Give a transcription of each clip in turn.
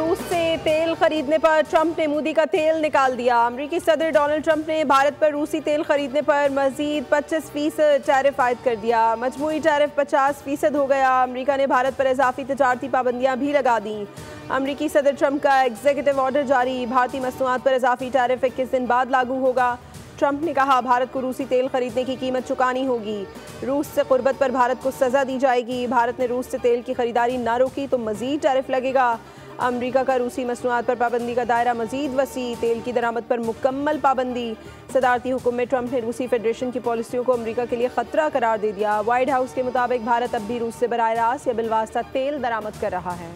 रूस से तेल खरीदने पर ट्रंप ने मोदी का तेल निकाल दिया। अमेरिकी सदर डोनाल्ड ट्रंप ने भारत पर रूसी तेल खरीदने पर मजीद 25% टैरिफ आयद कर दिया। मजमूई टैरिफ 50% हो गया। अमेरिका ने भारत पर इजाफी तजारती पाबंदियां भी लगा दी। अमेरिकी सदर ट्रंप का एग्जीक्यूटिव ऑर्डर जारी। भारतीय मसनूआत पर इजाफी टैरिफ 21 दिन बाद लागू होगा। ट्रंप ने कहा, भारत को रूसी तेल खरीदने की कीमत चुकानी होगी। रूस से कुर्बत पर भारत को सजा दी जाएगी। भारत ने रूस से तेल की खरीदारी ना रोकी तो मजीद टैरिफ लगेगा। अमेरिका का रूसी मसनूआत पर पाबंदी का दायरा मजीद वसी। तेल की दरामद पर मुकम्मल पाबंदी। सदारती हुक्म में ट्रंप ने रूसी फेडरेशन की पॉलिसियों को अमेरिका के लिए खतरा करार दे दिया। व्हाइट हाउस के मुताबिक भारत अब भी रूस से बराह रास्त या बिलवास्ता तेल दरामद कर रहा है।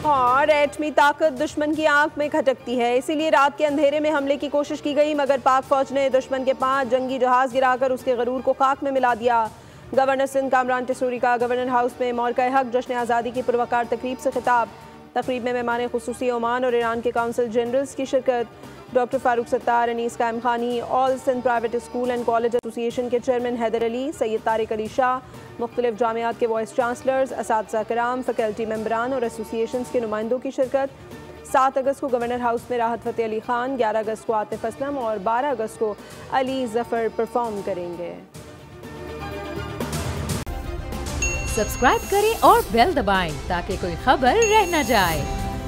और एटमी ताकत दुश्मन की आंख में खटकती है, इसीलिए रात के अंधेरे में हमले की कोशिश की गई, मगर पाक फौज ने दुश्मन के 5 जंगी जहाज गिराकर उसके गरूर को खाक में मिला दिया। गवर्नर सिंध कामरान टिसूरी का गवर्नर हाउस में मौलका हक जश्न आज़ादी की पुरवकार तकरीब से खिताब। तकरीब में मेहमान खुसूसी ओमान और ईरान के काउंसिल जनरल्स की शिरकत। Doctor Farooq Sattar, Anees Qaim Khani, all Sindh private school and college association के चेयरमैन हैदर अली, सैयद तारिक अली शाह, मुख्तलिफ जामियात के वाइस चांसलर्स, असातिज़ा कराम, फैकल्टी मेंबरान और एसोसिएशन के नुमाइंदों की शिरकत। 7 अगस्त को गवर्नर हाउस में राहत फ़तेह अली खान, 11 अगस्त को आतिफ असलम और 12 अगस्त को अली जफ़र परफॉर्म करेंगे। सब्सक्राइब करें और बेल दबाएं ताकि कोई खबर रह न जाए।